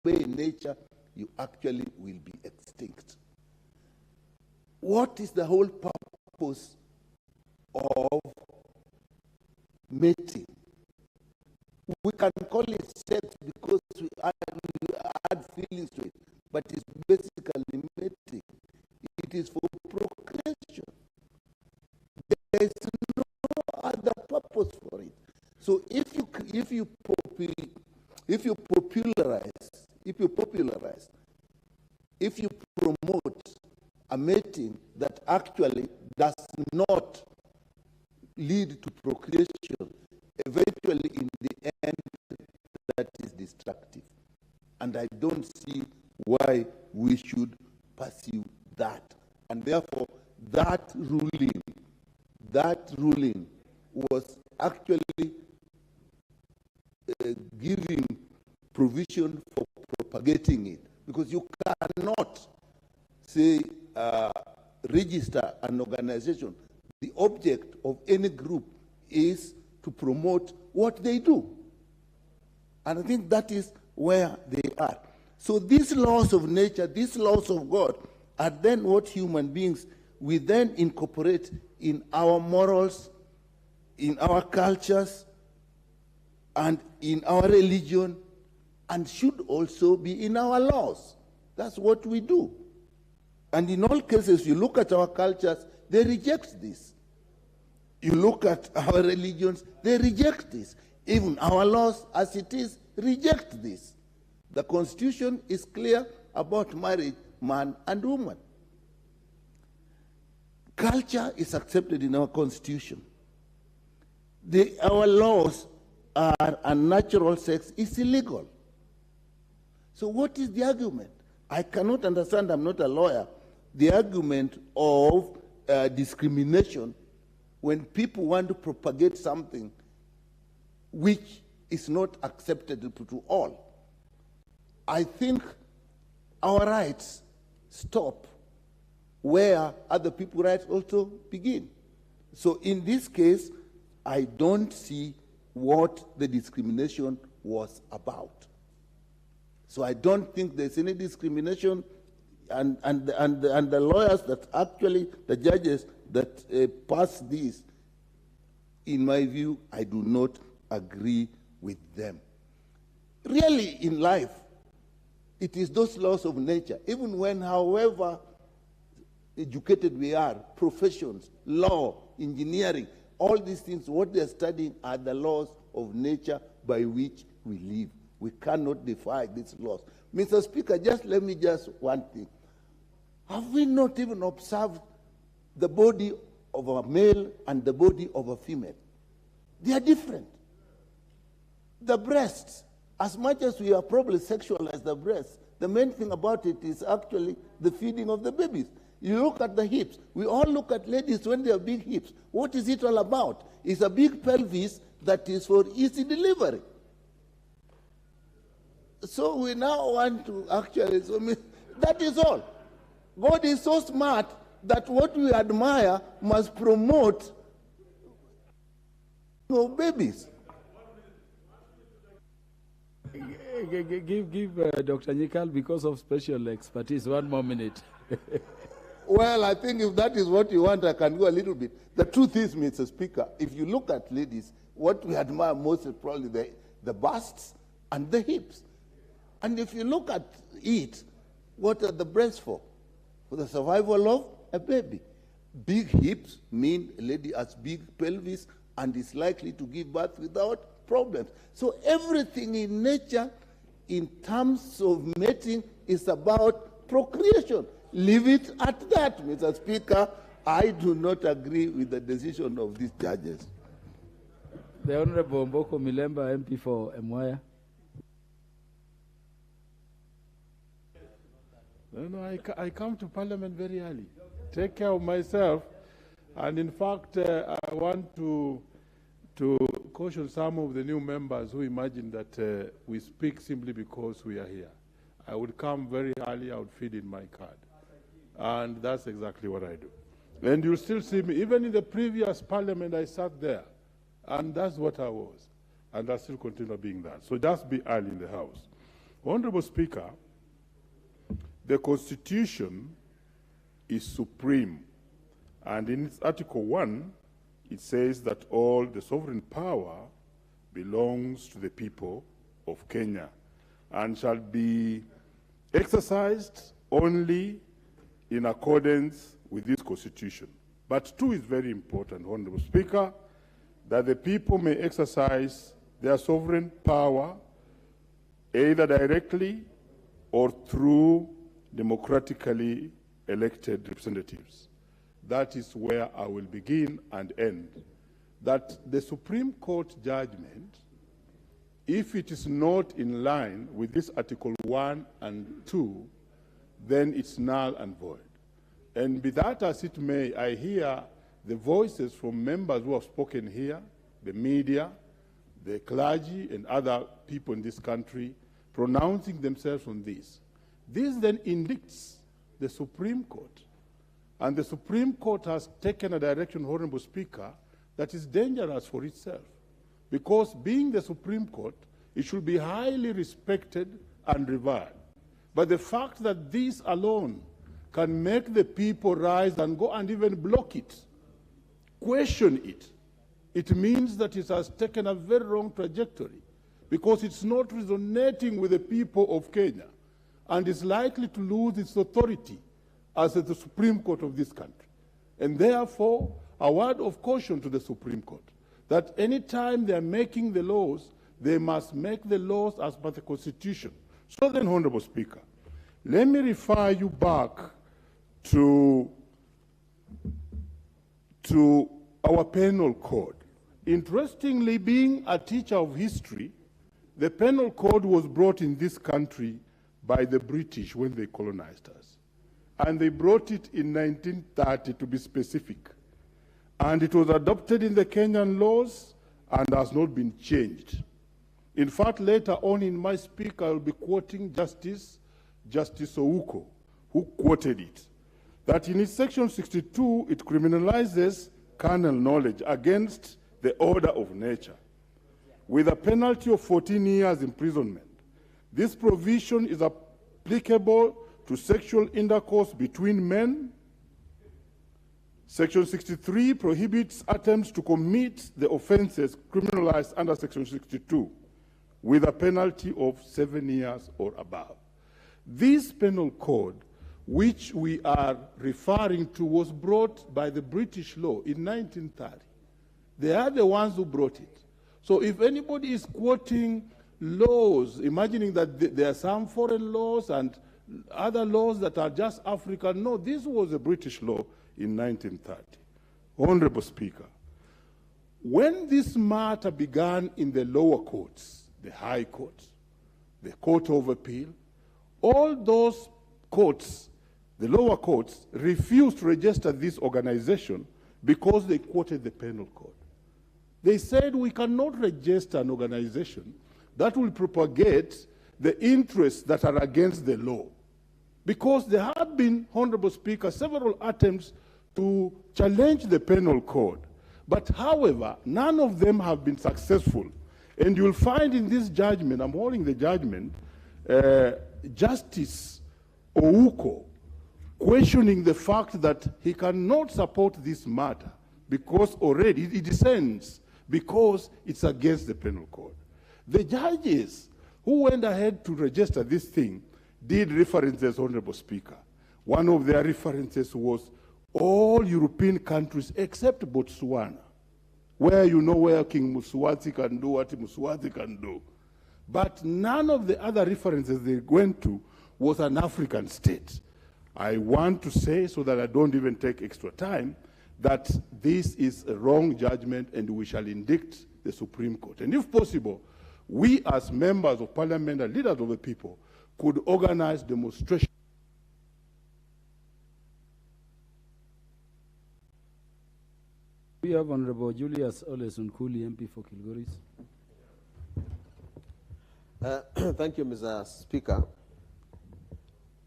disobey nature, you actually will be extinct. What is the whole purpose of mating? We can call it sex because we add feelings to it, but it's basically mating. It is for procreation. There is no other purpose for it. So if you promote a mating that actually does not lead to procreation, eventually in the end that is destructive. And I don't see why we should pursue that. And therefore that ruling was actually giving provision for propagating it, because you cannot say register an organization. The object of any group is to promote what they do, and I think that is where they are. So these laws of nature, these laws of God, are then what human beings we then incorporate in our morals, in our cultures, and in our religion, and should also be in our laws. That's what we do. And in all cases, you look at our cultures, they reject this. You look at our religions, they reject this. Even our laws, as it is, reject this. The Constitution is clear about marriage, man and woman. Culture is accepted in our Constitution. Our laws are unnatural sex is illegal. So what is the argument? I cannot understand, I'm not a lawyer, the argument of discrimination when people want to propagate something which is not acceptable to all. I think our rights stop where other people's rights also begin. So in this case, I don't see what the discrimination was about. So I don't think there's any discrimination, and the lawyers that actually, the judges that pass this, in my view, I do not agree with them. Really, in life, it is those laws of nature, even when, however educated we are, professions, law, engineering, all these things, what they're studying are the laws of nature by which we live. We cannot defy these laws. Mr. Speaker, just let me just one thing. Have we not even observed the body of a male and the body of a female? They are different. The breasts, as much as we are probably sexualized the breasts, the main thing about it is actually the feeding of the babies. You look at the hips. We all look at ladies when they have big hips. What is it all about? It's a big pelvis that is for easy delivery. So we now want to actually, that is all. God is so smart that what we admire must promote babies. Give Dr. Nyikal, because of special expertise, 1 more minute. Well, I think if that is what you want, I can go a little bit. The truth is, Mr. Speaker, if you look at ladies, what we admire most is probably the busts and the hips. And if you look at it, what are the breasts for? For the survival of a baby. Big hips mean a lady has big pelvis and is likely to give birth without problems. So everything in nature, in terms of mating, is about procreation. Leave it at that, Mr. Speaker. I do not agree with the decision of these judges. The Honorable Mboko Milemba, MP for Mwaya. No, I come to Parliament very early. Take care of myself. And in fact, I want to caution some of the new members who imagine that we speak simply because we are here. I would come very early, I would feed in my card. And that's exactly what I do. And you'll still see me, even in the previous Parliament, I sat there. And that's what I was. And I still continue being that. So just be early in the House. Honorable Speaker, the Constitution is supreme, and in its Article 1, it says that all the sovereign power belongs to the people of Kenya and shall be exercised only in accordance with this Constitution. But two is very important, Honorable Speaker, that the people may exercise their sovereign power either directly or through democratically elected representatives. That is where I will begin and end. That the Supreme Court judgment, if it is not in line with this Article 1 and 2, then it's null and void. And be that as it may, I hear the voices from members who have spoken here, the media, the clergy, and other people in this country pronouncing themselves on this. This then indicts the Supreme Court. And the Supreme Court has taken a direction, Honorable Speaker, that is dangerous for itself. Because being the Supreme Court, it should be highly respected and revered. But the fact that this alone can make the people rise and go and even block it, question it, it means that it has taken a very wrong trajectory because it's not resonating with the people of Kenya and is likely to lose its authority as the Supreme Court of this country. And therefore, a word of caution to the Supreme Court, that any time they are making the laws, they must make the laws as per the Constitution. So then, Honorable Speaker, let me refer you back to our penal code. Interestingly, being a teacher of history, the penal code was brought in this country by the British when they colonized us. And they brought it in 1930, to be specific. And it was adopted in the Kenyan laws and has not been changed. In fact, later on in my speech, I will be quoting Justice Ouko, who quoted it, that in its section 62, it criminalizes carnal knowledge against the order of nature, with a penalty of 14 years imprisonment. This provision is applicable to sexual intercourse between men. Section 63 prohibits attempts to commit the offenses criminalized under Section 62, with a penalty of 7 years or above. This penal code, which we are referring to, was brought by the British law in 1930. They are the ones who brought it. So if anybody is quoting laws, imagining that there are some foreign laws and other laws that are just African, no, this was a British law in 1930. Honorable Speaker, when this matter began in the lower courts, the High Court, the Court of Appeal, all those courts, the lower courts, refused to register this organization because they quoted the penal code. They said we cannot register an organization that will propagate the interests that are against the law. Because there have been, Honorable Speaker, several attempts to challenge the penal code. But however, none of them have been successful. And you'll find in this judgment, I'm holding the judgment, Justice Ouko questioning the fact that he cannot support this matter because already it dissents, because it's against the penal code. The judges who went ahead to register this thing did references, Honorable Speaker. One of their references was all European countries except Botswana, where you know where King Muswati can do what Muswati can do. But none of the other references they went to was an African state. I want to say, so that I don't even take extra time, that this is a wrong judgment and we shall indict the Supreme Court. And if possible, we as members of parliament and leaders of the people could organize demonstrations. We have Honorable Julius Olesunkuli, MP for Kilgoris. Thank you, Mr. Speaker.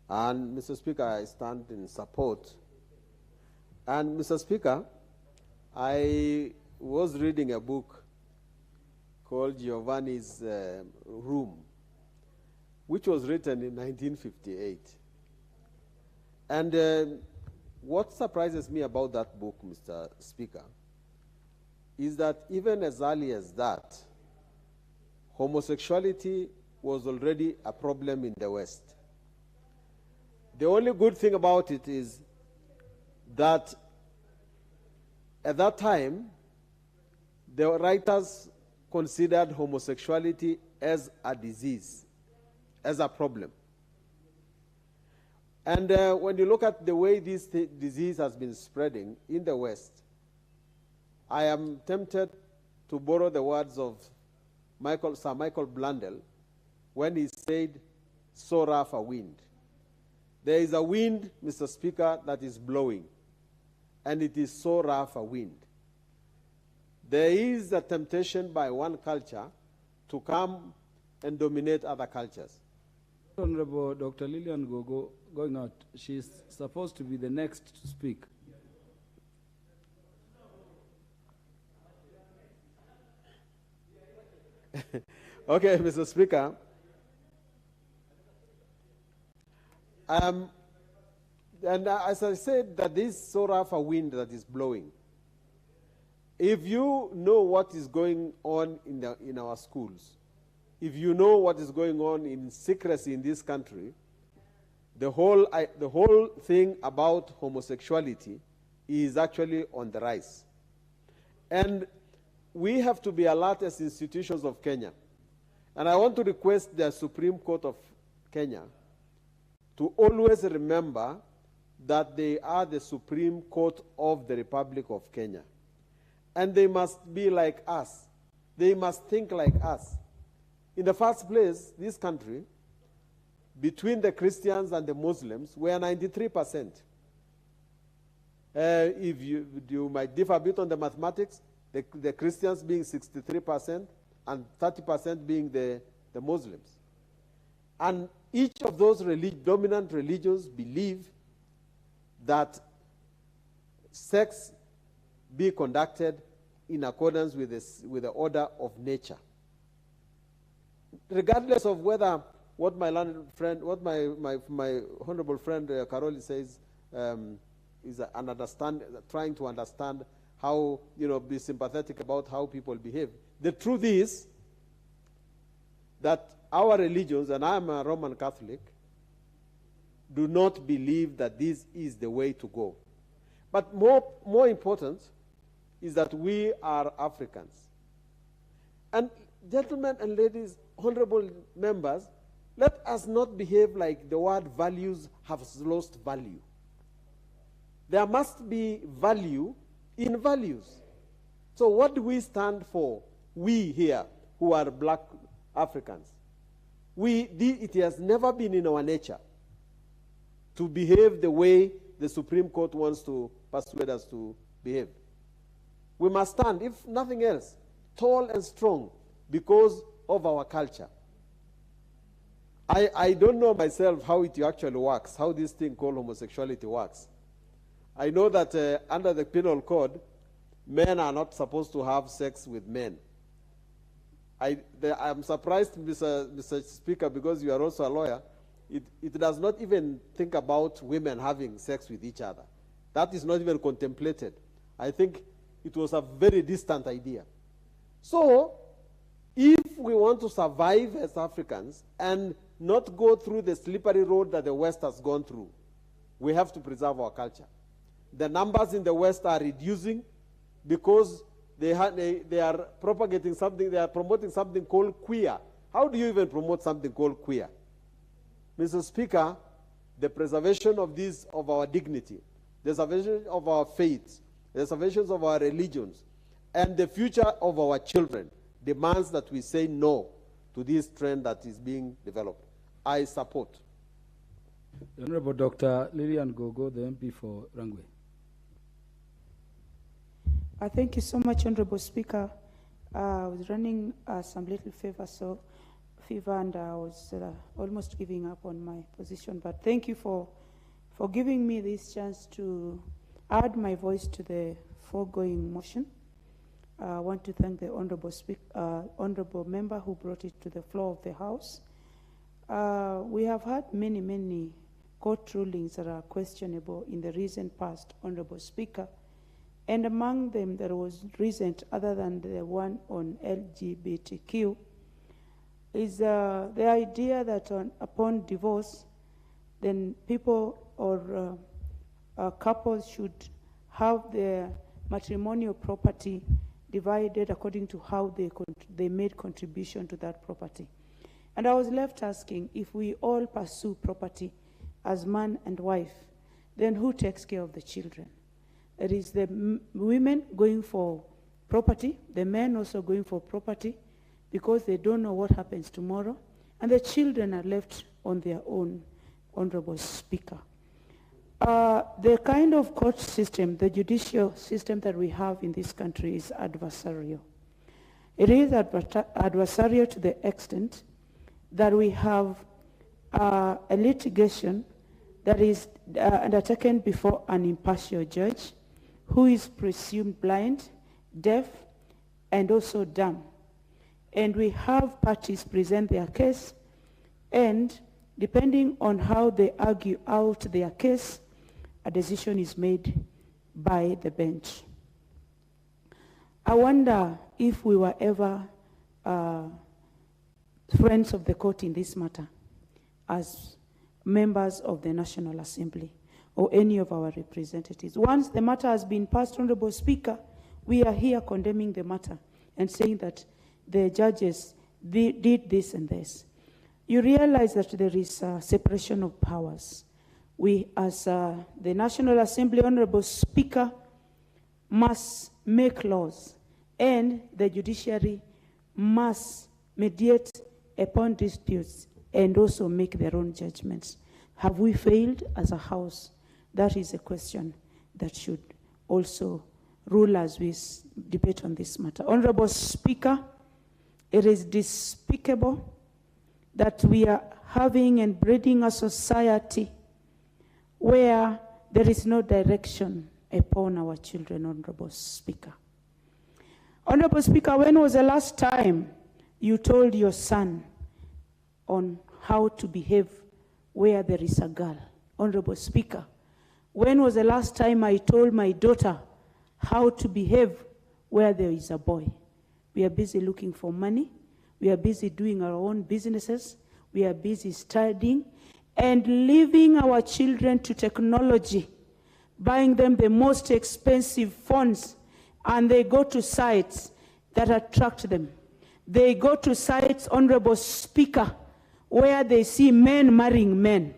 And Mr. Speaker, I stand in support. And Mr. Speaker, I was reading a book called Giovanni's Room, which was written in 1958. And what surprises me about that book, Mr. Speaker, is that even as early as that, homosexuality was already a problem in the West. The only good thing about it is that at that time, the writers considered homosexuality as a disease, as a problem. And when you look at the way this disease has been spreading in the West, I am tempted to borrow the words of Sir Michael Blundell when he said, "So rough a wind." There is a wind, Mr. Speaker, that is blowing, and it is so rough a wind. There is a temptation by one culture to come and dominate other cultures. Honorable Dr. Lillian Gogo going out. She's supposed to be the next to speak. Okay, Mr. Speaker. And as I said, that this so rough a wind that is blowing, if you know what is going on in our schools, if you know what is going on in secrecy in this country, the whole thing about homosexuality is actually on the rise. And we have to be alert as institutions of Kenya. And I want to request the Supreme Court of Kenya to always remember that they are the Supreme Court of the Republic of Kenya. And they must be like us. They must think like us. In the first place, this country, between the Christians and the Muslims, we are 93%. If you might differ a bit on the mathematics, the Christians being 63% and 30% being the Muslims. And each of those dominant religions believe that sex be conducted in accordance with the order of nature. Regardless of whether what my learned friend, what my honorable friend Karoli says is trying to understand how, be sympathetic about how people behave. The truth is that our religions, and I am a Roman Catholic, do not believe that this is the way to go. But more important is that we are Africans. And gentlemen and ladies, honorable members, let us not behave like the word values have lost value. There must be value in values. So what do we stand for, we here who are black Africans? It has never been in our nature to behave the way the Supreme Court wants to persuade us to behave. We must stand, if nothing else, tall and strong because of our culture. I don't know myself how it actually works, how this thing called homosexuality works. I know that under the penal code, men are not supposed to have sex with men. I'm surprised, Mr. Speaker, because you are also a lawyer, it does not even think about women having sex with each other. That is not even contemplated. I think it was a very distant idea. So, if we want to survive as Africans and not go through the slippery road that the West has gone through, we have to preserve our culture. The numbers in the West are reducing because they are propagating something, they are promoting something called queer. How do you even promote something called queer? Mr. Speaker, the preservation of our dignity, the preservation of our faiths, the preservation of our religions, and the future of our children demands that we say no to this trend that is being developed. I support. The Honorable Dr. Lillian Gogo, the MP for Rangwe. Thank you so much, Honorable Speaker. I was running some little fever, and I was almost giving up on my position. But thank you for giving me this chance to add my voice to the foregoing motion. I want to thank the honorable member who brought it to the floor of the House. We have had many court rulings that are questionable in the recent past, Honorable Speaker. And among them, there was recent, other than the one on LGBTQ, is the idea that upon divorce, then people or couples should have their matrimonial property divided according to how they made contribution to that property. And I was left asking, if we all pursue property as man and wife, then who takes care of the children? It is the women going for property, the men also going for property, because they don't know what happens tomorrow, and the children are left on their own, Honorable Speaker. The kind of court system, the judicial system that we have in this country is adversarial. It is adversarial to the extent that we have a litigation that is undertaken before an impartial judge who is presumed blind, deaf, and also dumb. And we have parties present their case, and depending on how they argue out their case, a decision is made by the bench. I wonder if we were ever friends of the court in this matter as members of the National Assembly or any of our representatives. Once the matter has been passed, Honorable Speaker, we are here condemning the matter and saying that the judges did this and this. You realize that there is a separation of powers. We, as the National Assembly, Honorable Speaker, must make laws, and the judiciary must mediate upon disputes and also make their own judgments. Have we failed as a House? That is a question that should also rule as we debate on this matter. Honorable Speaker, it is despicable that we are having and breeding a society where there is no direction upon our children, Honorable Speaker. Honorable Speaker, when was the last time you told your son on how to behave where there is a girl? Honorable Speaker, when was the last time I told my daughter how to behave where there is a boy? We are busy looking for money. We are busy doing our own businesses. We are busy studying and leaving our children to technology, buying them the most expensive phones, and they go to sites that attract them. They go to sites, Honorable Speaker, where they see men marrying men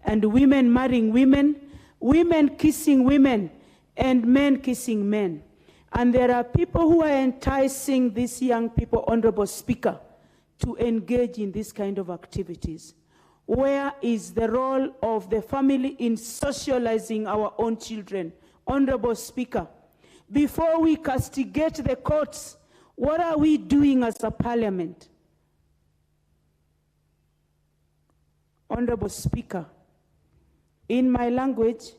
and women marrying women, women kissing women, and men kissing men. And there are people who are enticing these young people, Honorable Speaker, to engage in this kind of activities. Where is the role of the family in socializing our own children? Honorable Speaker, before we castigate the courts, what are we doing as a parliament? Honorable Speaker, in my language,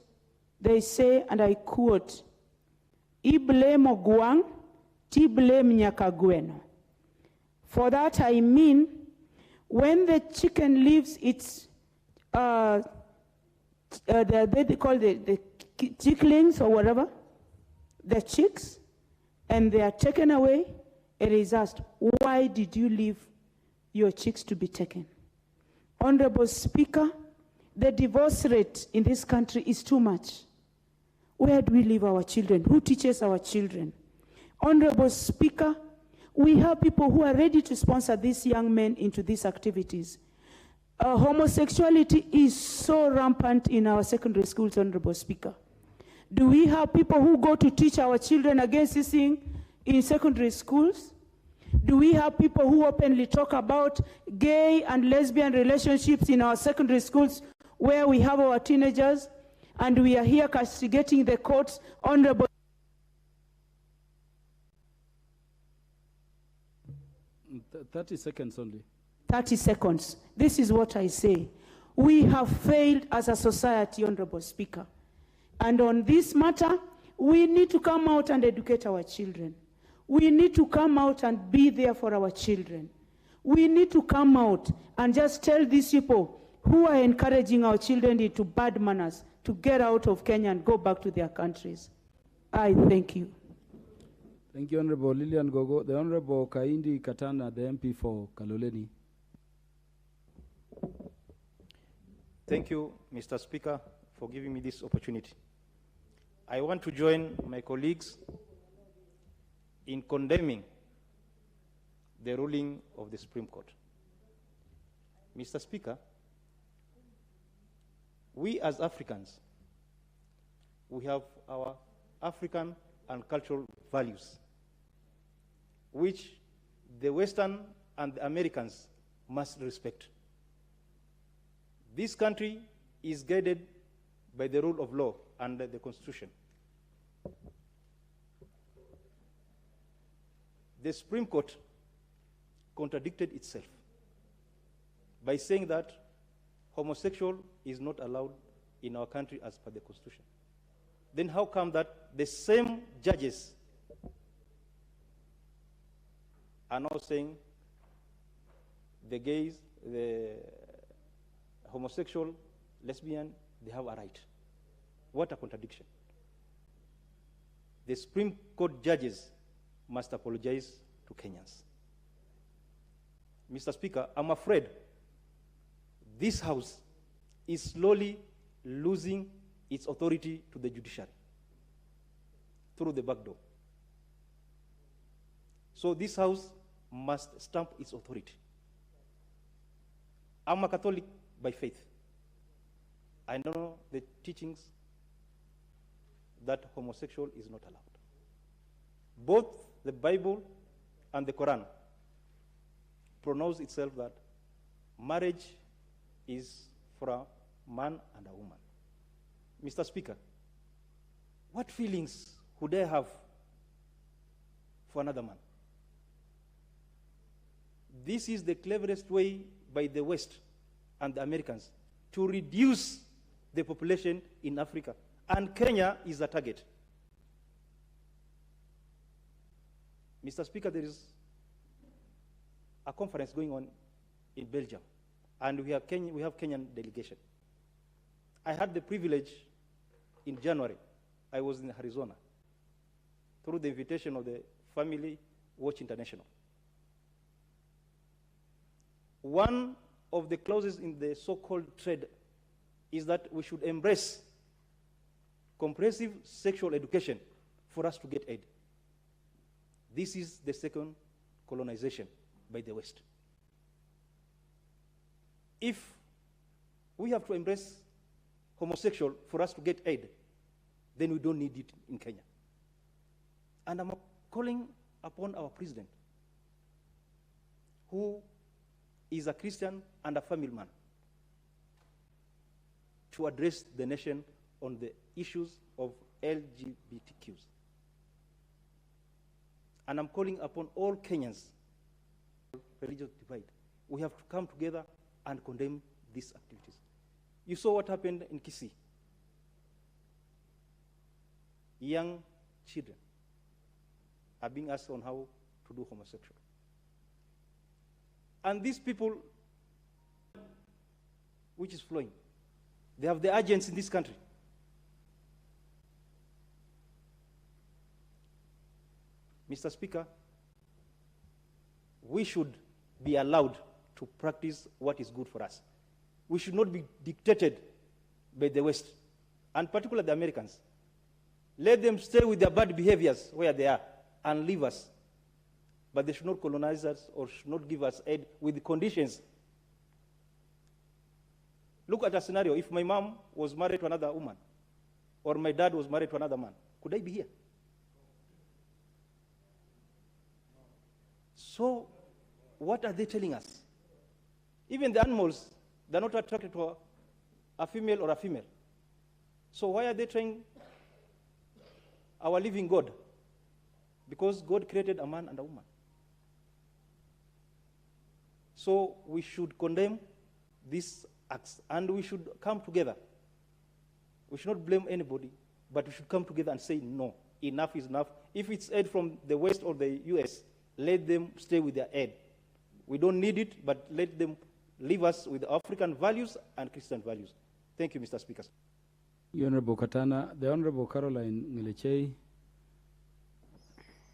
they say, and I quote, "I blame Oguang, ti blame Nyakagweno." For that I mean, when the chicken leaves its, they call the chicklings or whatever, the chicks, and they are taken away, it is asked, why did you leave your chicks to be taken? Honorable Speaker, the divorce rate in this country is too much. Where do we leave our children? Who teaches our children? Honorable Speaker, we have people who are ready to sponsor these young men into these activities. Homosexuality is so rampant in our secondary schools, Honorable Speaker. Do we have people who go to teach our children against this thing in secondary schools? Do we have people who openly talk about gay and lesbian relationships in our secondary schools where we have our teenagers, and we are here castigating the courts, Honorable? 30 seconds only. 30 seconds. This is what I say. We have failed as a society, Honorable Speaker. And on this matter, we need to come out and educate our children. We need to come out and be there for our children. We need to come out and just tell these people who are encouraging our children into bad manners to get out of Kenya and go back to their countries. I thank you. Thank you, Honorable Lilian Gogo. The Honorable Kaindi Katana, the MP for Kaloleni. Thank you, Mr. Speaker, for giving me this opportunity. I want to join my colleagues in condemning the ruling of the Supreme Court. Mr. Speaker, we as Africans, we have our African and cultural values, which the Western and the Americans must respect. This country is guided by the rule of law and the Constitution. The Supreme Court contradicted itself by saying that homosexual is not allowed in our country as per the Constitution. Then how come that the same judges are now saying the gays, the homosexual, lesbian, they have a right? What a contradiction. The Supreme Court judges must apologize to Kenyans. Mr. Speaker, I'm afraid this House is slowly losing its authority to the judiciary through the back door. So this House must stamp its authority. I'm a Catholic by faith. I know the teachings that homosexual is not allowed. Both the Bible and the Quran pronounce itself that marriage is for a man and a woman. Mr. Speaker, what feelings would I have for another man? This is the cleverest way by the West and the Americans to reduce the population in Africa, and Kenya is a target. Mr. Speaker, there is a conference going on in Belgium, and we have Kenyan delegation. I had the privilege in January. I was in Arizona through the invitation of the Family Watch International. One of the clauses in the so-called trade is that we should embrace comprehensive sexual education for us to get aid. This is the second colonization by the West. If we have to embrace homosexual for us to get aid, then we don't need it in Kenya. And I'm calling upon our president, who is a Christian and a family man, to address the nation on the issues of LGBTQs. And I'm calling upon all Kenyans, religious divide. We have to come together and condemn these activities. You saw what happened in Kisii. Young children are being asked on how to do homosexual. And these people, which is flowing, they have the agents in this country. Mr. Speaker, we should be allowed to practice what is good for us. We should not be dictated by the West, and particularly the Americans. Let them stay with their bad behaviors where they are and leave us. But they should not colonize us or should not give us aid with the conditions. Look at a scenario. If my mom was married to another woman, or my dad was married to another man, could I be here? So, what are they telling us? Even the animals, they're not attracted to a female or a female. So why are they trying our living God? Because God created a man and a woman. So we should condemn these acts, and we should come together. We should not blame anybody, but we should come together and say, no, enough is enough. If it's aid from the West or the US, let them stay with their aid. We don't need it, but let them leave us with African values and Christian values. Thank you, Mr. Speaker. Honorable Katana, the Honorable Caroline Ngelechei,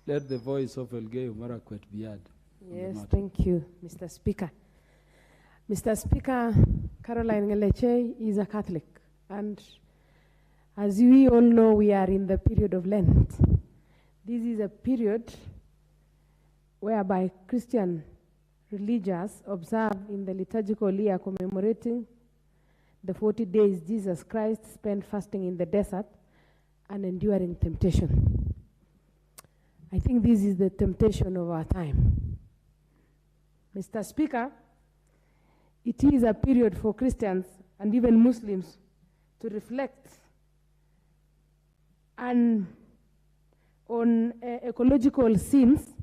let the voice of Elgeyo Marakwet be heard. Yes, thank you, Mr. Speaker. Mr. Speaker, Caroline Ngelechei is a Catholic, and as we all know, we are in the period of Lent. This is a period whereby Christian religious observe in the liturgical year commemorating the 40 days Jesus Christ spent fasting in the desert and enduring temptation. I think this is the temptation of our time. Mr. Speaker, it is a period for Christians and even Muslims to reflect on ecological sins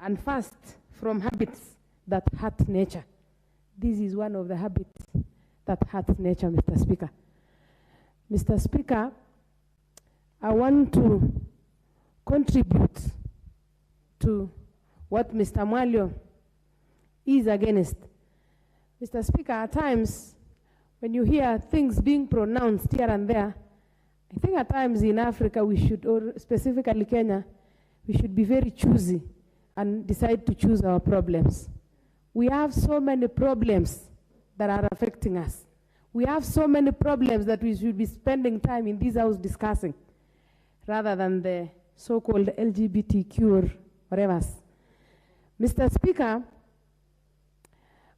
and fast from habits that hurt nature. This is one of the habits that hurts nature, Mr. Speaker. Mr. Speaker, I want to contribute to what Mr. Mwalio is against. Mr. Speaker, at times, when you hear things being pronounced here and there, I think at times in Africa we should, or specifically Kenya, we should be very choosy and decide to choose our problems. We have so many problems that are affecting us. We have so many problems that we should be spending time in this house discussing, rather than the so-called LGBTQ or whatever. Mr. Speaker,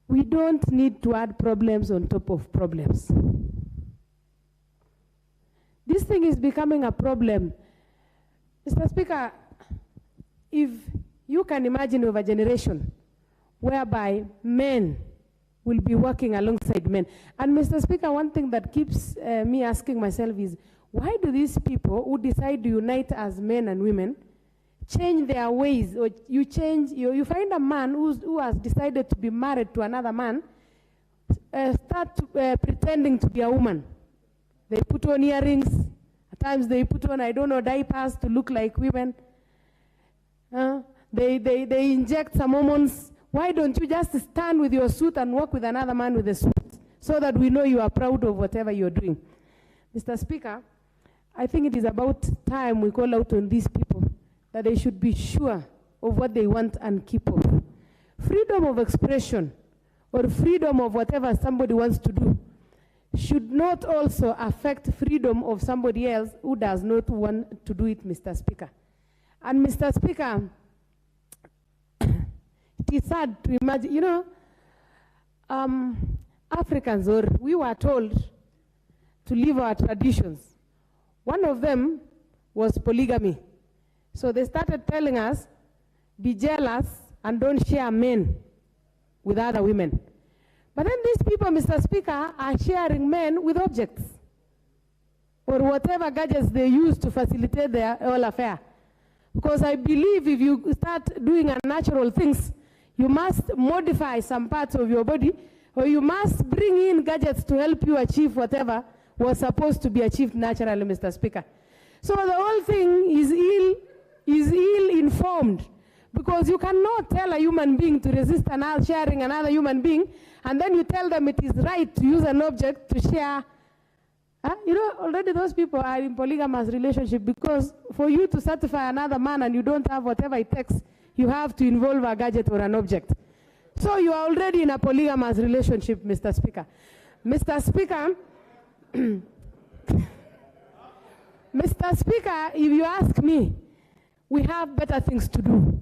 we don't need to add problems on top of problems. This thing is becoming a problem. Mr. Speaker, if you can imagine of a generation whereby men will be working alongside men. And Mr. Speaker, one thing that keeps me asking myself is, why do these people who decide to unite as men and women change their ways? Or you find a man who has decided to be married to another man, start pretending to be a woman. They put on earrings. At times they put on, I don't know, diapers to look like women. They inject some hormones. Why don't you just stand with your suit and walk with another man with a suit, so that we know you are proud of whatever you're doing? Mr. Speaker, I think it is about time we call out on these people that they should be sure of what they want and keep of. Freedom of expression or freedom of whatever somebody wants to do should not also affect freedom of somebody else who does not want to do it, Mr. Speaker. And Mr. Speaker, it is sad to imagine, you know, Africans, or we were told to leave our traditions. One of them was polygamy. So they started telling us, be jealous and don't share men with other women. But then these people, Mr. Speaker, are sharing men with objects or whatever gadgets they use to facilitate their whole affair. Because I believe if you start doing unnatural things, you must modify some parts of your body, or you must bring in gadgets to help you achieve whatever was supposed to be achieved naturally, Mr. Speaker. So the whole thing is ill-informed, because you cannot tell a human being to resist sharing another human being, and then you tell them it is right to use an object to share. You know, already those people are in polygamous relationship, because for you to satisfy another man and you don't have whatever it takes, you have to involve a gadget or an object. So you are already in a polygamous relationship, Mr. Speaker. Mr. Speaker, Mr. Speaker, if you ask me, we have better things to do.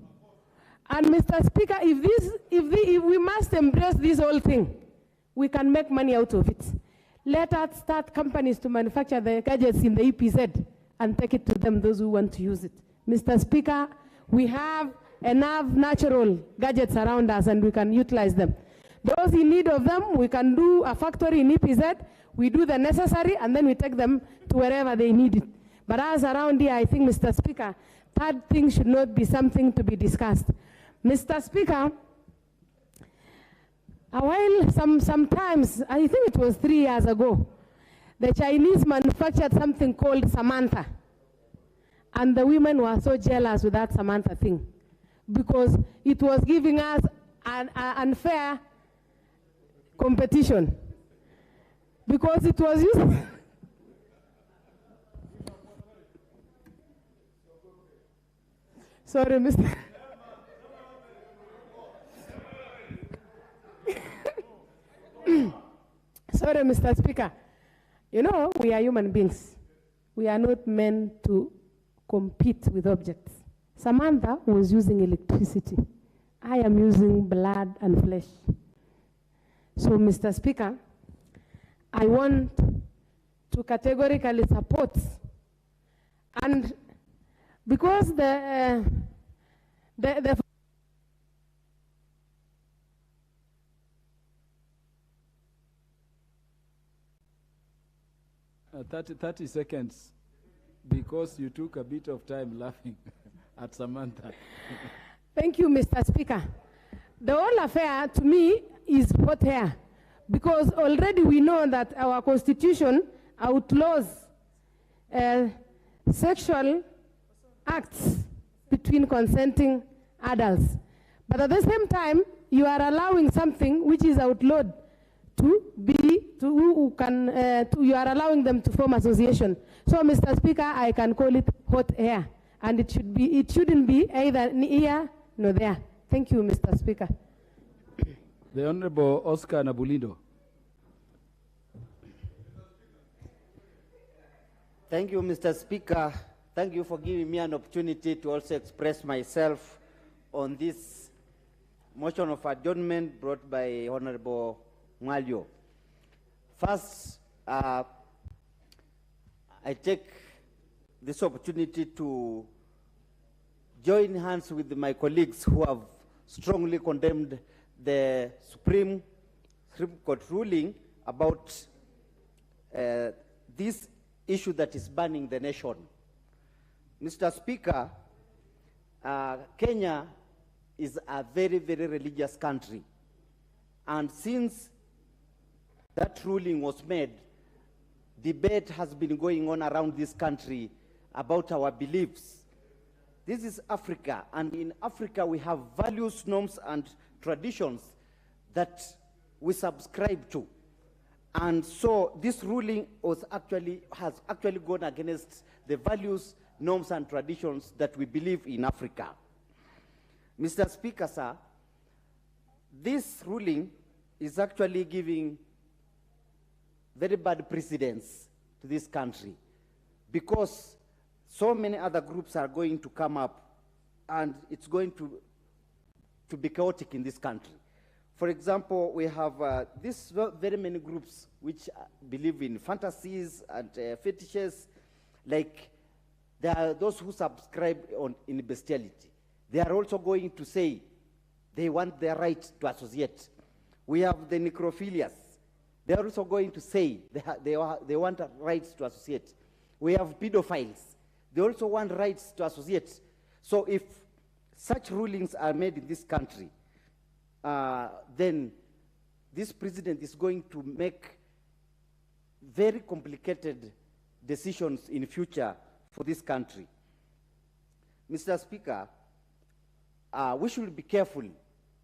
And Mr. Speaker, if we must embrace this whole thing, we can make money out of it. Let us start companies to manufacture the gadgets in the EPZ and take it to them, those who want to use it. Mr. Speaker, we have enough natural gadgets around us and we can utilize them. Those in need of them, we can do a factory in EPZ, we do the necessary, and then we take them to wherever they need it. But as around here, I think, Mr. Speaker, third thing should not be something to be discussed. Mr. Speaker, a while, sometimes, I think it was 3 years ago, the Chinese manufactured something called Samantha. And the women were so jealous with that Samantha thing, because it was giving us an unfair competition because it was used. Sorry, Mr. Sorry, Mr. Speaker. You know, we are human beings. We are not meant to compete with objects. Samantha was using electricity. I am using blood and flesh. So, Mr. Speaker, I want to categorically support, and because the 30 seconds, because you took a bit of time laughing at Samantha. Thank you, Mr. Speaker. The whole affair, to me, is hot air, because already we know that our Constitution outlaws sexual acts between consenting adults. But at the same time, you are allowing something which is outlawed you are allowing them to form association. So, Mr. Speaker, I can call it hot air, and it shouldn't be either here nor there. Thank you, Mr. Speaker. The Honorable Oscar Nabulindo. Thank you, Mr. Speaker. Thank you for giving me an opportunity to also express myself on this motion of adjournment brought by Honorable Mwalio. First, I take this opportunity to join hands with my colleagues who have strongly condemned the Supreme Court ruling about this issue that is burning the nation. Mr. Speaker, Kenya is a very, very religious country. And since that ruling was made, debate has been going on around this country about our beliefs. This is Africa, and in Africa we have values, norms, and traditions that we subscribe to. And so this ruling has actually gone against the values, norms, and traditions that we believe in Africa. Mr. Speaker, sir, this ruling is actually giving very bad precedents to this country, because so many other groups are going to come up, and it's going to be chaotic in this country. For example, we have these very many groups which believe in fantasies and fetishes, like there are those who subscribe in bestiality. They are also going to say they want their right to associate. We have the necrophilias. They are also going to say they want rights to associate. We have pedophiles. They also want rights to associate. So if such rulings are made in this country, then this president is going to make very complicated decisions in future for this country. Mr. Speaker, we should be careful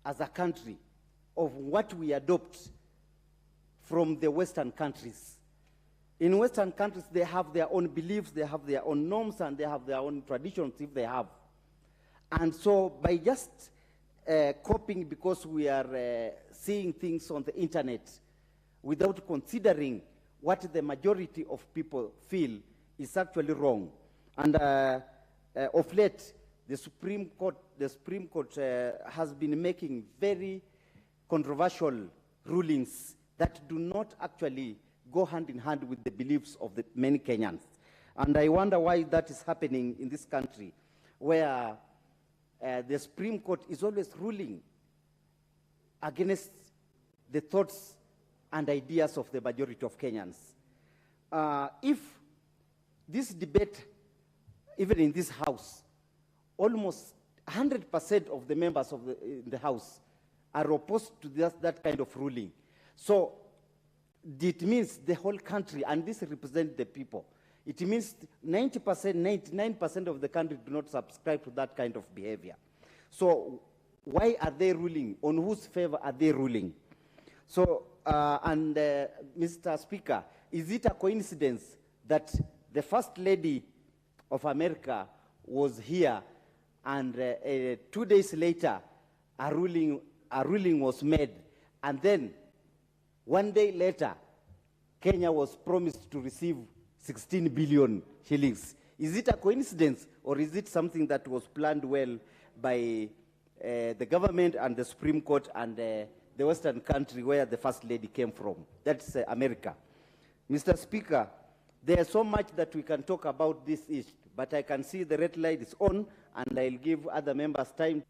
as a country of what we adopt from the Western countries. In Western countries, they have their own beliefs, they have their own norms, and they have their own traditions if they have. And so by just copying because we are seeing things on the internet without considering what the majority of people feel is actually wrong. And of late, the Supreme Court has been making very controversial rulings that do not actually go hand in hand with the beliefs of the many Kenyans. And I wonder why that is happening in this country, where the Supreme Court is always ruling against the thoughts and ideas of the majority of Kenyans. If this debate, even in this House, almost 100% of the members of the House are opposed to that kind of ruling. So it means the whole country, and this represents the people. It means 90%, 99% of the country do not subscribe to that kind of behavior. So why are they ruling? On whose favor are they ruling? So, Mr. Speaker, is it a coincidence that the First Lady of America was here and 2 days later a ruling was made, and then 1 day later Kenya was promised to receive 16 billion shillings? Is it a coincidence, or is it something that was planned well by the government and the Supreme Court and the Western country where the First Lady came from? That's America. Mr. Speaker, there's so much that we can talk about this issue, but I can see the red light is on, and I'll give other members time.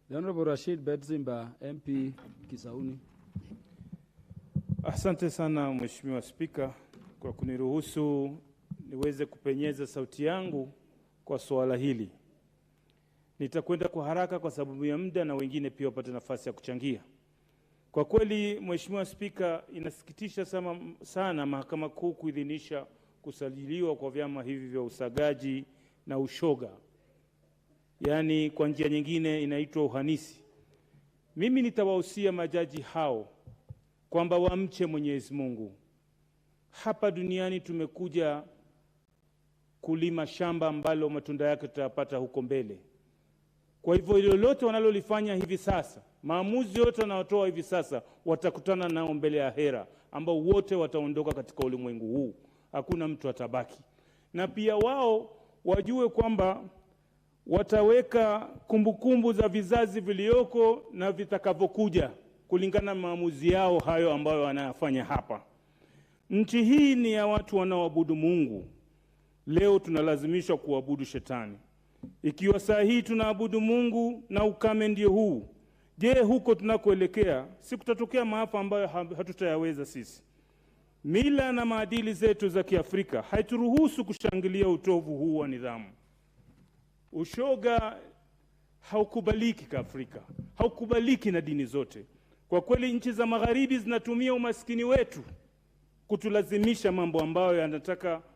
The Honorable Rashid Bedzimba, MP Kisauni. Asante sana Mheshimiwa Spika kwa kuniruhusu niweze kupenyeza sauti yangu kwa swala hili. Nitakwenda kwa haraka kwa sababu ya muda na wengine pia wapate nafasi ya kuchangia. Kwa kweli Mheshimiwa Spika, inasikitisha sana Mahakama Kuu kuidhinisha kusajiliwa kwa vyama hivi vya usagaji na ushoga. Yaani kwa njia nyingine inaitwa uhanisi. Mimi nitawahusia majaji hao kwamba wamche Mwenyezi Mungu. Hapa duniani tumekuja kulima shamba ambalo matunda yake tutayapata huko mbele. Kwa hivyo lolote wanalolifanya hivi sasa, maamuzi yote wanayotoa hivi sasa, watakutana nao mbele ya hera, ambao wote wataondoka katika ulimwengu huu. Hakuna mtu atabaki. Na pia wao wajue kwamba wataweka kumbukumbu za vizazi vilioko na vitakavyokuja kulingana na maamuzi yao hayo ambayo wanayafanya hapa. Nchi hii ni ya watu wanaoabudu Mungu. Leo tunalazimishwa kuabudu shetani. Ikiwa saa hii tunaabudu Mungu na ukame ndio huu, je, huko tunakoelekea si kutatokea maafa ambayo hatutayaweza sisi? Mila na maadili zetu za Kiafrika haituruhusu kushangilia utovu huu wa nidhamu. Ushoga haukubaliki Kiafrika, haukubaliki na dini zote. Kwa kweli nchi za magharibi zinatumia umaskini wetu kutulazimisha mambo ambayo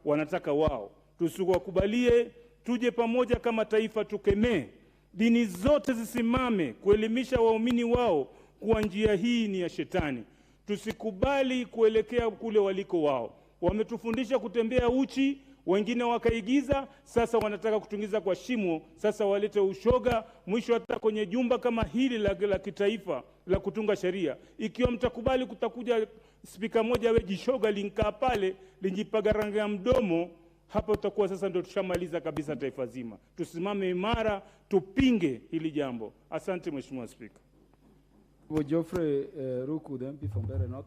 wanataka wao. Tusiwakubalie, tuje pamoja kama taifa tukemee. Dini zote zisimame kuelimisha waumini wao kuwa njia hii ni ya shetani. Tusikubali kuelekea kule waliko wao. Wametufundisha kutembea uchi, wengine wakaigiza, sasa wanataka kutungiza kwa shimo, sasa walete ushoga, mwisho hata kwenye jumba kama hili la kitaifa la kutunga sheria. Ikiwa mtakubali kutakuja spika moja we jishoga linkaa pale, linjipaga rangi ya mdomo, hapa utakuwa sasa ndio tushamaliza kabisa taifa zima. Tusimame imara, tupinge hili jambo. Asante Mheshimiwa Spika. Geoffrey Ruku, the MP from Mbeere North.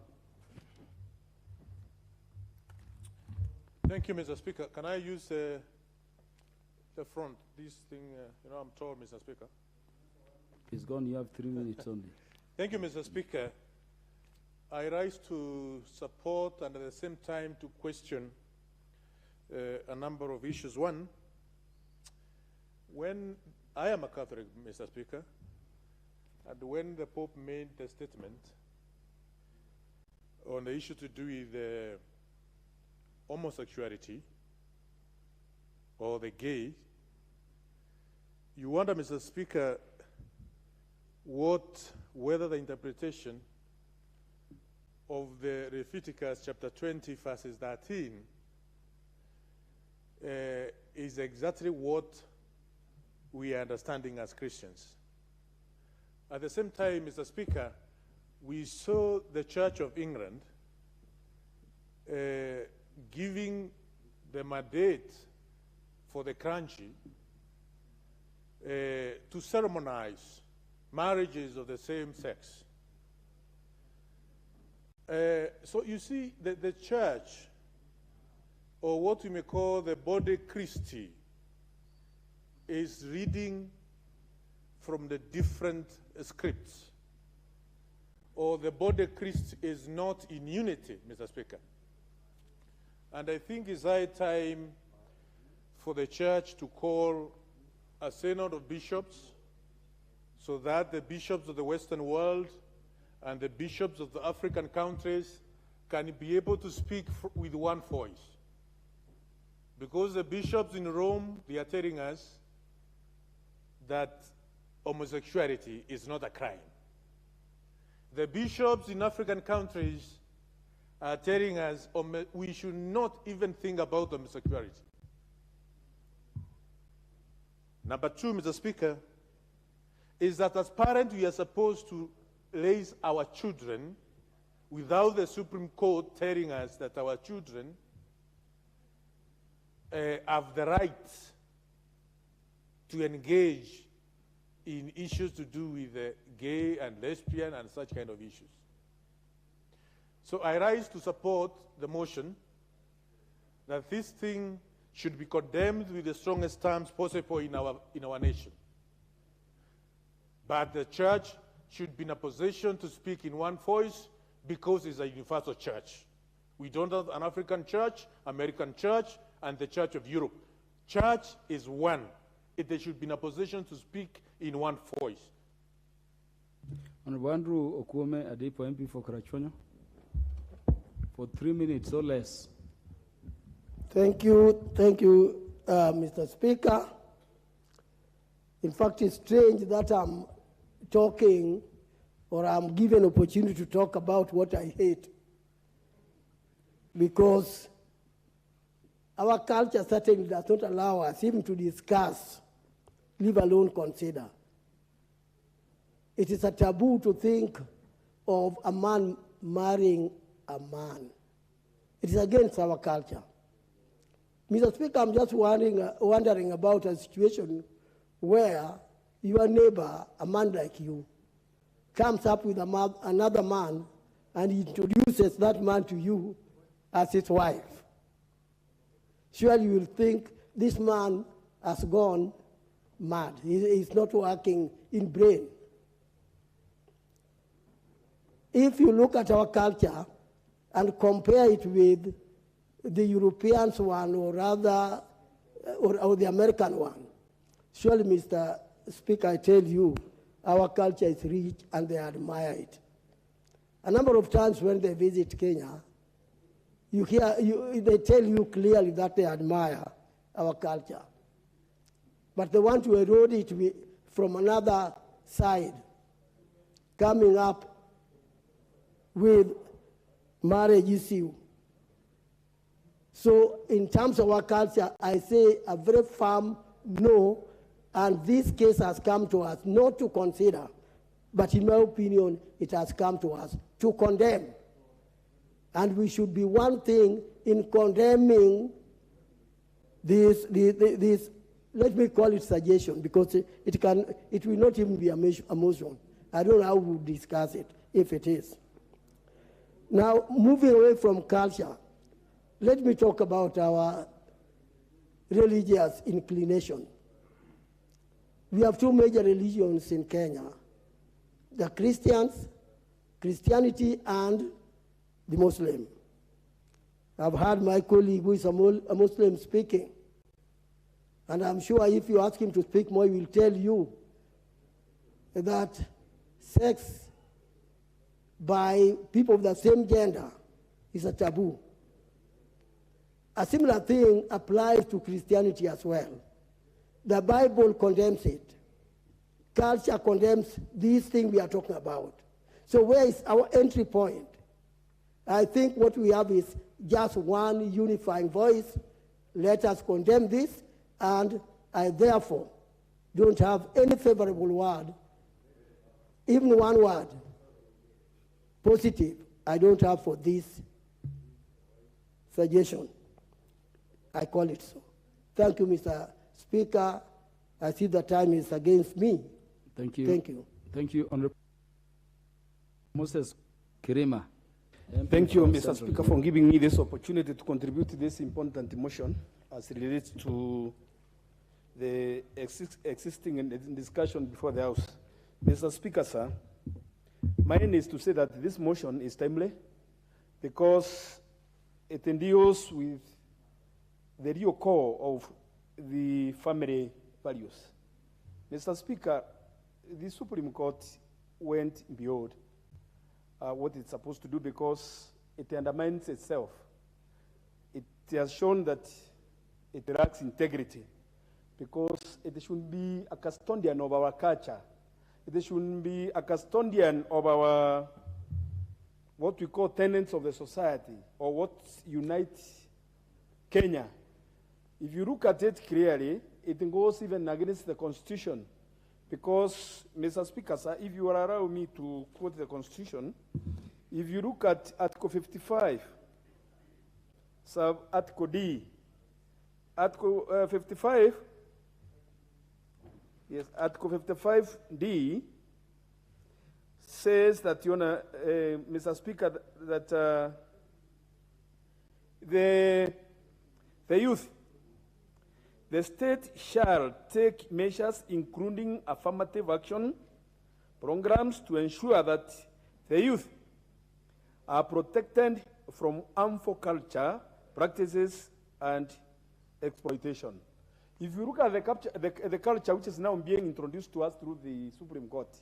Thank you, Mr. Speaker. Can I use the front? This thing, I'm tall, Mr. Speaker. It's gone. You have 3 minutes only. Thank you, Mr. Speaker. I rise to support and at the same time to question a number of issues. One, when I am a Catholic, Mr. Speaker, and when the Pope made the statement on the issue to do with homosexuality or the gay, you wonder, Mr. Speaker, whether the interpretation of the Leviticus chapter 20 verses 13 is exactly what we are understanding as Christians. At the same time, Mr. Speaker, we saw the Church of England giving the mandate for the clergy to ceremonize marriages of the same sex. So you see, the church, or what we may call the body Christi, is reading from the different scripts. Or the body Christ is not in unity, Mr. Speaker. And I think it's high time for the church to call a synod of bishops so that the bishops of the Western world and the bishops of the African countries can be able to speak with one voice. Because the bishops in Rome, they are telling us that homosexuality is not a crime. The bishops in African countries are telling us we should not even think about homosexuality. Number two, Mr. Speaker, is that as parents we are supposed to raise our children without the Supreme Court telling us that our children have the right to engage in issues to do with gay and lesbian and such kind of issues. So I rise to support the motion that this thing should be condemned with the strongest terms possible in our nation. But the church should be in a position to speak in one voice because it's a universal church. We don't have an African church, American church, and the Church of Europe. Church is one. They should be in a position to speak in one voice. Honorable Andrew Okuome Adepo MP for Karachuonyo, for 3 minutes or less. Thank you, Mr. Speaker. In fact, it's strange that I'm talking or I'm given opportunity to talk about what I hate, because our culture certainly does not allow us even to discuss, leave alone consider. It is a taboo to think of a man marrying a man. It is against our culture. Mr. Speaker, I'm just wondering about a situation where your neighbor, a man like you, comes up with another man and introduces that man to you as his wife. Surely you will think this man has gone mad. He's not working in brain. If you look at our culture and compare it with the Europeans one, or rather, or the American one, surely, Mr. Speaker, I tell you, our culture is rich and they admire it. A number of times when they visit Kenya, they tell you clearly that they admire our culture. But they want to erode it from another side, coming up with marriage issue. So in terms of our culture, I say a very firm no, and this case has come to us not to consider, but in my opinion, it has come to us to condemn. And we should be one thing in condemning this let me call it suggestion, because it will not even be a motion. I don't know how we discuss it, if it is. Now, moving away from culture, let me talk about our religious inclination. We have two major religions in Kenya: the Christianity and the Muslim. I've heard my colleague who is a Muslim speaking, and I'm sure if you ask him to speak more, he will tell you that sex by people of the same gender is a taboo. A similar thing applies to Christianity as well. The Bible condemns it. Culture condemns these things we are talking about. So where is our entry point? I think what we have is just one unifying voice. Let us condemn this, and I therefore don't have any favorable word, even one word, positive, I don't have for this suggestion. I call it so. Thank you, Mr. Speaker. I see the time is against me. Thank you. Thank you. Thank you, Honorable Moses Kirima. Thank you, Mr. Speaker, for giving me this opportunity to contribute to this important motion as it relates to the existing discussion before the House. Mr. Speaker, sir, mine is to say that this motion is timely because it deals with the real core of the family values. Mr. Speaker, the Supreme Court went beyond what it's supposed to do because it undermines itself. It has shown that it lacks integrity because it should be a custodian of our culture they should be a custodian of our, what we call tenets of the society, or what unites Kenya. If you look at it clearly, it goes even against the Constitution. Because, Mr. Speaker, sir, if you will allow me to quote the Constitution, if you look at Article 55, Article D, Article 55, yes, Article 55D says that, Mr. Speaker, that the youth, the state shall take measures including affirmative action programs to ensure that the youth are protected from harmful culture, practices, and exploitation. If you look at the culture which is now being introduced to us through the Supreme Court,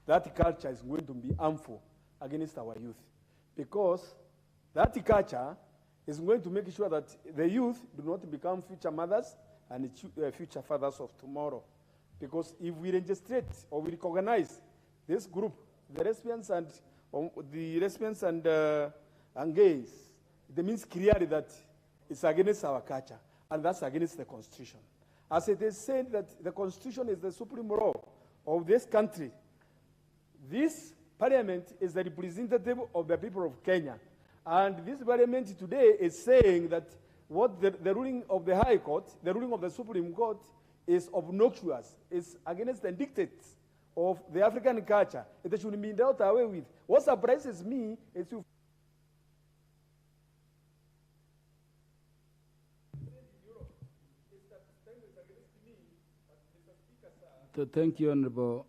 that culture is going to be harmful against our youth, because that culture is going to make sure that the youth do not become future mothers and future fathers of tomorrow. Because if we registrate or we recognize this group, the lesbians and gays, it means clearly that it's against our culture, and that's against the Constitution. As it is said that the Constitution is the supreme law of this country, this parliament is the representative of the people of Kenya. And this parliament today is saying that what the ruling of the High Court, the ruling of the Supreme Court, is obnoxious, is against the dictates of the African culture. It should be dealt away with. What surprises me is to Thank you, Honorable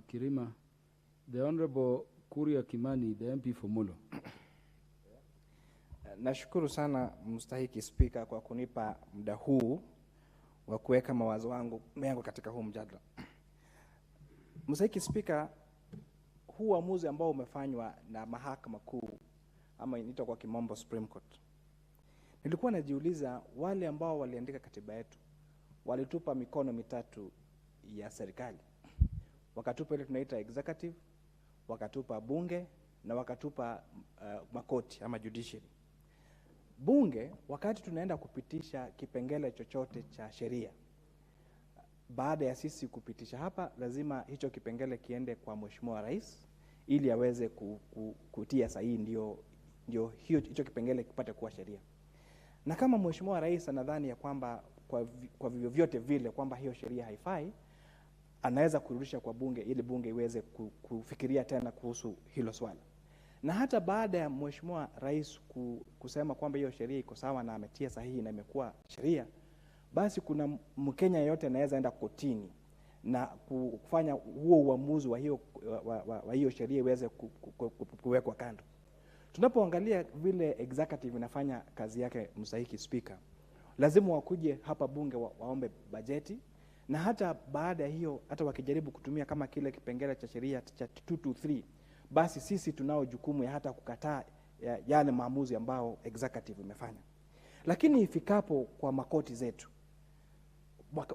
Kirima. The Honorable Kuria Kimani, the MP for Molo. Nashukuru sana mstahiki Spika kwa kunipa muda huu wa kuweka mawazo yangu katika huu mjadala. Mstahiki Spika, huu uamuzi ambao umefanywa na mahakama kuu, ama inaitwa kwa kimombo Supreme Court, nilikuwa najiuliza, wale ambao waliandika katiba yetu walitupa mikono mitatu ya serikali. Wakatupa ile tunaita executive, wakatupa bunge, na wakatupa makoti ama judiciary. Bunge, wakati tunaenda kupitisha kipengele chochote cha sheria, baada ya sisi kupitisha hapa, lazima hicho kipengele kiende kwa Mheshimiwa Rais ili aweze kutia sahihi, ndio hicho kipengele kipate kuwa sheria. Na kama Mheshimiwa Rais anadhani ya kwamba kwa vyovyote vile kwamba hiyo sheria haifai, anaweza kurudisha kwa bunge ili bunge iweze kufikiria tena kuhusu hilo swala. Na hata baada ya Mheshimiwa Rais kusema kwamba hiyo sheria iko sawa na ametia sahihi na imekuwa sheria, basi kuna Mkenya yote anaweza enda kotini na kufanya huo uamuzi wa hiyo sheria iweze kuwekwa kando. Tunapoangalia vile executive inafanya kazi yake, mstahiki Spika, lazima wakuje hapa bunge waombe bajeti, na hata baada ya hiyo, hata wakijaribu kutumia kama kile kipengele cha sheria cha 223, basi sisi tunao jukumu ya hata kukataa yale maamuzi ambao executive imefanya. Lakini ifikapo kwa makoti zetu,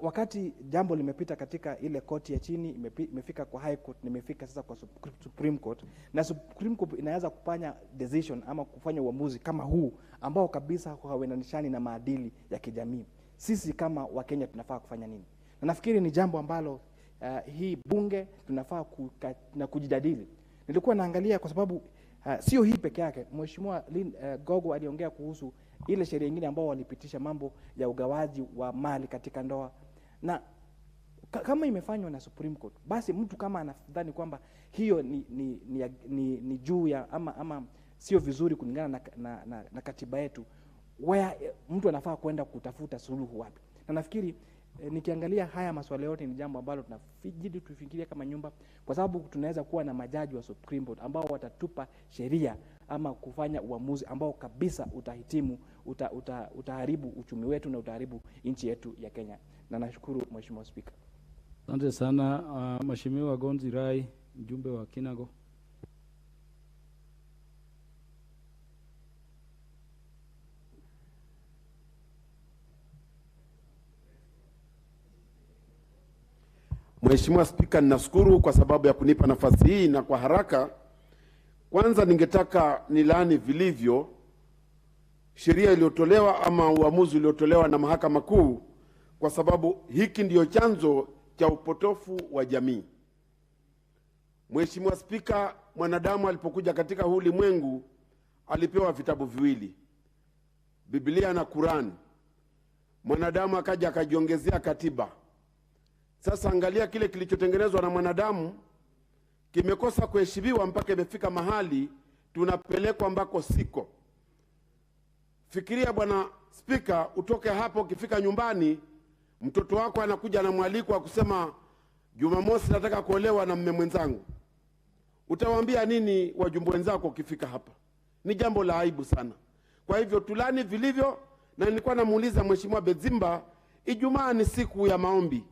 wakati jambo limepita katika ile koti ya chini, imefika kwa High Court, imefika sasa kwa Supreme Court, na Supreme Court inaweza kufanya decision ama kufanya uamuzi kama huu ambao kabisa hauendani na maadili ya kijamii, sisi kama Wakenya tunafaa kufanya nini? Na nafikiri ni jambo ambalo hii bunge tunafaa kujadili. Nilikuwa naangalia kwa sababu sio hii peke yake. Mheshimiwa Gogo aliongea kuhusu ile sheria nyingine ambao walipitisha, mambo ya ugawaji wa mali katika ndoa. Na kama imefanywa na Supreme Court, basi mtu kama anadhani kwamba hiyo ni juu ya ama sio vizuri kulingana na katiba yetu, mtu anafaa kwenda kutafuta suluhu wapi? Na nafikiri nikiangalia haya maswala yote ni jambo ambalo tunafijidi tufikirie kama nyumba, kwa sababu tunaweza kuwa na majaji wa Supreme Court ambao watatupa sheria ama kufanya uamuzi ambao kabisa utaharibu uchumi wetu na utaharibu nchi yetu ya Kenya. Na nashukuru Mheshimiwa Spika. Asante sana. Mheshimiwa Gonzi Rai, mjumbe wa Kinago. Mheshimiwa Spika, ninashukuru kwa sababu ya kunipa nafasi hii, na kwa haraka kwanza ningetaka nilaani vilivyo sheria iliyotolewa ama uamuzi uliotolewa na Mahakama Kuu, kwa sababu hiki ndiyo chanzo cha upotofu wa jamii. Mheshimiwa Spika, mwanadamu alipokuja katika huu ulimwengu alipewa vitabu viwili, Biblia na Qur'an. Mwanadamu akaja akajiongezea katiba. Sasa angalia kile kilichotengenezwa na mwanadamu kimekosa kuheshimiwa mpaka imefika mahali tunapelekwa ambako siko. Fikiria Bwana Spika, utoke hapo ukifika nyumbani mtoto wako anakuja na mwaliko wa kusema Jumamosi nataka kuolewa na mume mwenzangu. Utawaambia nini wajumbe wenzako ukifika hapa? Ni jambo la aibu sana. Kwa hivyo tulani vilivyo, na nilikuwa namuuliza Mheshimiwa Bezimba, Ijumaa ni siku ya maombi.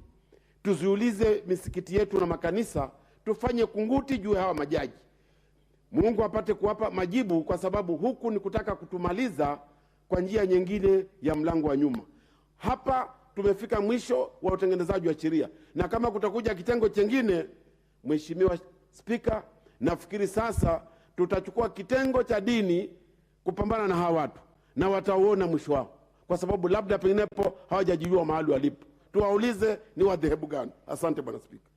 Tuziulize misikiti yetu na makanisa, tufanye kunguti juu ya hawa majaji. Mungu apate kuwapa majibu, kwa sababu huku ni kutaka kutumaliza kwa njia nyingine ya mlango wa nyuma. Hapa tumefika mwisho wa utengenezaji wa sheria, na kama kutakuja kitengo chengine, Mheshimiwa Spika, nafikiri sasa tutachukua kitengo cha dini kupambana na hawa watu, na watauona mwisho wao, kwa sababu labda penginepo hawajajijua mahali walipo. Tuwaulize ni wa dhehebu gani. Asante Bwana Spika.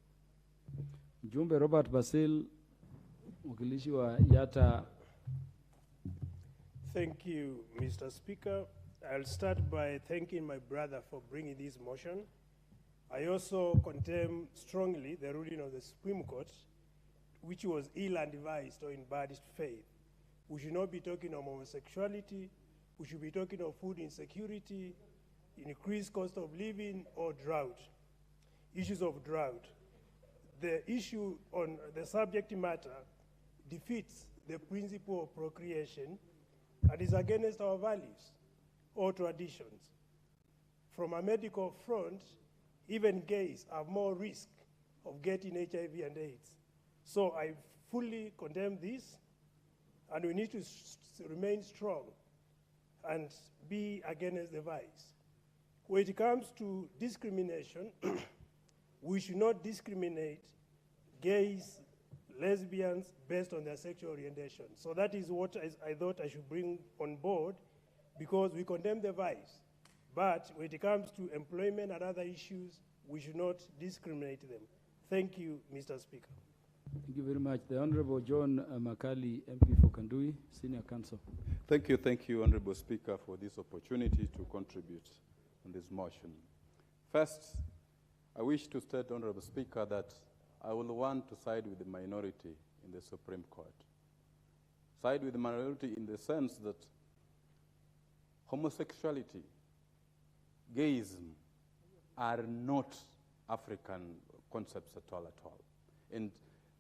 Mjumbe Robert Basil, mwakilishi wa Yata. Thank you, Mr. Speaker. I'll start by thanking my brother for bringing this motion. I also condemn strongly the ruling of the Supreme Court, which was ill-advised or in bad faith. We should not be talking of homosexuality. We should be talking of food insecurity, increased cost of living, or drought. Issues of drought. The issue on the subject matter defeats the principle of procreation and is against our values or traditions. From a medical front, even gays have more risk of getting HIV and AIDS. So I fully condemn this, and we need to remain strong and be against the vice. When it comes to discrimination, we should not discriminate gays, lesbians based on their sexual orientation. So that is what I thought I should bring on board, because we condemn the vice. But when it comes to employment and other issues, we should not discriminate them. Thank you, Mr. Speaker. Thank you very much. The Honorable John Makali, MP for Kandui, Senior Counsel. Thank you, Honorable Speaker, for this opportunity to contribute on this motion. First, I wish to state, Honorable Speaker, that I will want to side with the minority in the Supreme Court. Side with the minority in the sense that homosexuality, gayism are not African concepts at all. And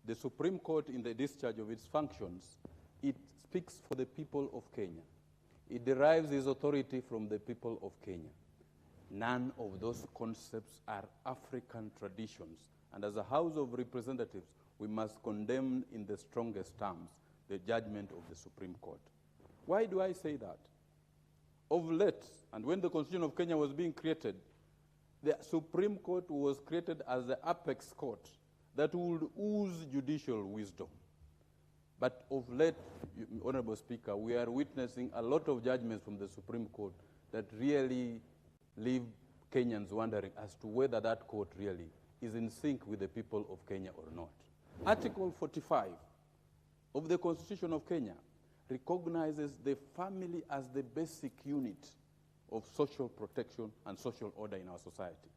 the Supreme Court, in the discharge of its functions, it speaks for the people of Kenya. It derives its authority from the people of Kenya. None of those concepts are African traditions. And as a House of Representatives, we must condemn in the strongest terms the judgment of the Supreme Court. Why do I say that? Of late, and when the Constitution of Kenya was being created, the Supreme Court was created as the apex court that would ooze judicial wisdom. But of late, Honorable Speaker, we are witnessing a lot of judgments from the Supreme Court that really leave Kenyans wondering as to whether that court really is in sync with the people of Kenya or not. Article 45 of the Constitution of Kenya recognizes the family as the basic unit of social protection and social order in our society.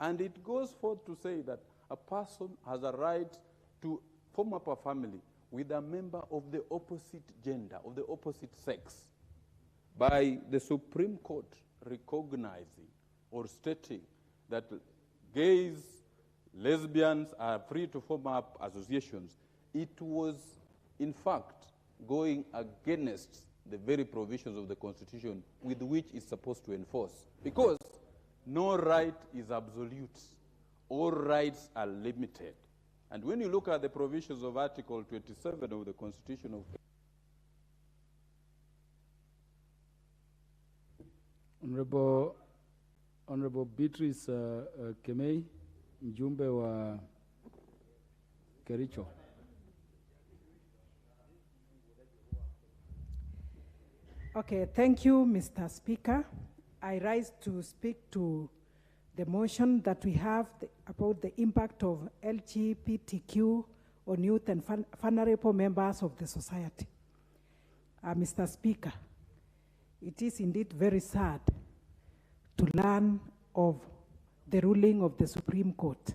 And it goes forth to say that a person has a right to form up a family with a member of the opposite gender, of the opposite sex, by the Supreme Court recognizing or stating that gays, lesbians are free to form up associations. It was, in fact, going against the very provisions of the Constitution with which it's supposed to enforce. Because no right is absolute. All rights are limited. And when you look at the provisions of Article 27 of the Constitution of Honorable Beatrice Kemei, mjumbe wa Kericho. Okay, thank you, Mr. Speaker. I rise to speak to the motion that we have about the impact of LGBTQ on youth and vulnerable members of the society. Mr. Speaker, it is indeed very sad to learn of the ruling of the Supreme Court.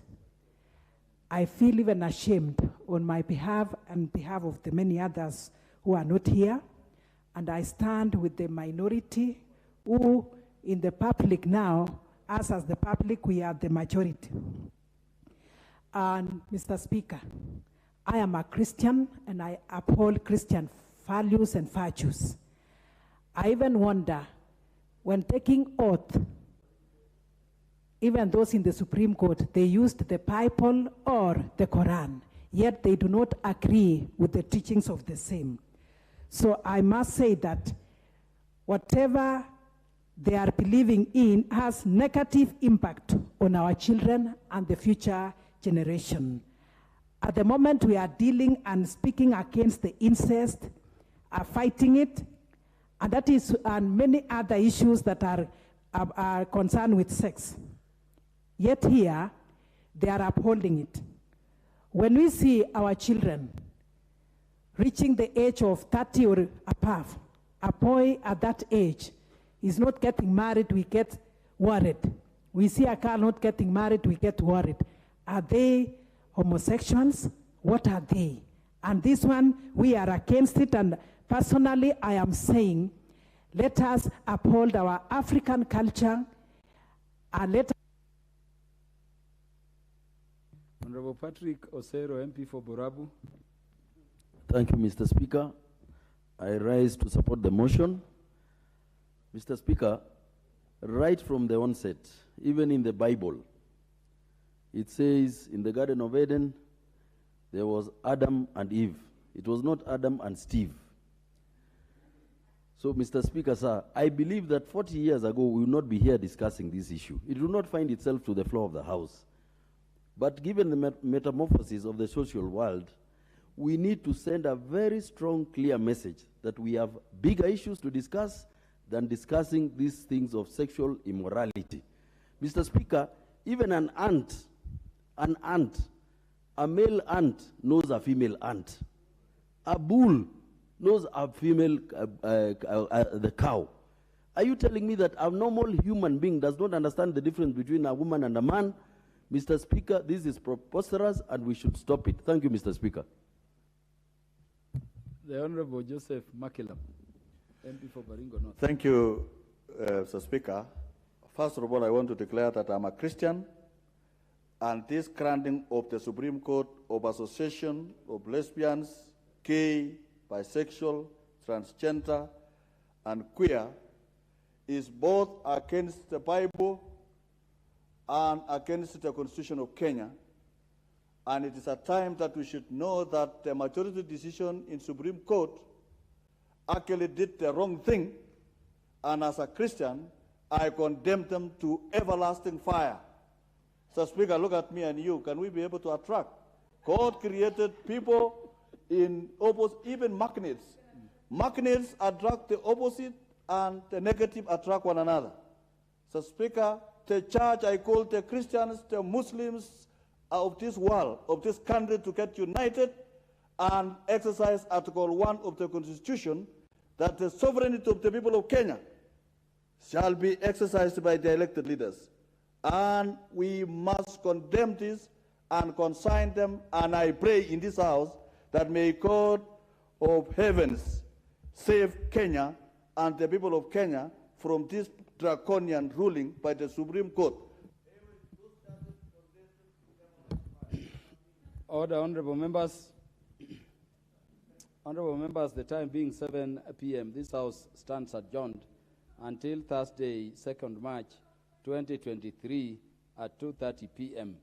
I feel even ashamed on my behalf and behalf of the many others who are not here, and I stand with the minority who in the public now, us as the public, we are the majority. And Mr. Speaker, I am a Christian and I uphold Christian values and virtues. I even wonder, when taking oath, even those in the Supreme Court, they used the Bible or the Quran, yet they do not agree with the teachings of the same. So I must say that whatever they are believing in has negative impact on our children and the future generation. At the moment, we are dealing and speaking against the incest, fighting it, and that is and many other issues that are concerned with sex. Yet here, they are upholding it. When we see our children reaching the age of 30 or above, a boy at that age is not getting married, we get worried. We see a girl not getting married, we get worried. Are they homosexuals? What are they? And this one, we are against it, and personally, I am saying, let us uphold our African culture, and let Honorable Patrick Osero, MP for Borabu. Thank you, Mr. Speaker. I rise to support the motion. Mr. Speaker, right from the onset, even in the Bible, it says in the Garden of Eden, there was Adam and Eve. It was not Adam and Steve. So, Mr. Speaker, sir, I believe that 40 years ago, we will not be here discussing this issue. It will not find itself to the floor of the House. But given the metamorphosis of the social world, we need to send a very strong, clear message that we have bigger issues to discuss than discussing these things of sexual immorality. Mr. Speaker, even an ant, a male ant knows a female ant. A bull knows a female, the cow. Are you telling me that a normal human being does not understand the difference between a woman and a man? Mr. Speaker, this is preposterous and we should stop it. Thank you, Mr. Speaker. The Honorable Joseph Makelam, MP for Baringo North. Thank you, Mr. Speaker. First of all, I want to declare that I'm a Christian, and this granting of the Supreme Court of Association of Lesbians, gay, bisexual, transgender, and queer is both against the Bible and against the Constitution of Kenya. And it is a time that we should know that the majority decision in Supreme Court actually did the wrong thing, and as a Christian, I condemn them to everlasting fire. So, Speaker, look at me and you. Can we be able to attract? God created people in opposite, even magnets. Magnets attract the opposite, and the negative attract one another. So, Speaker, the church, I call the Christians, the Muslims of this world, of this country, to get united and exercise Article 1 of the Constitution, that the sovereignty of the people of Kenya shall be exercised by the elected leaders. And we must condemn this and consign them, and I pray in this house that may God of heavens save Kenya and the people of Kenya from this draconian ruling by the Supreme Court. Order, honorable members. Honorable members, the time being 7 p.m., this House stands adjourned until Thursday, 2nd March, 2023 at 2:30 p.m.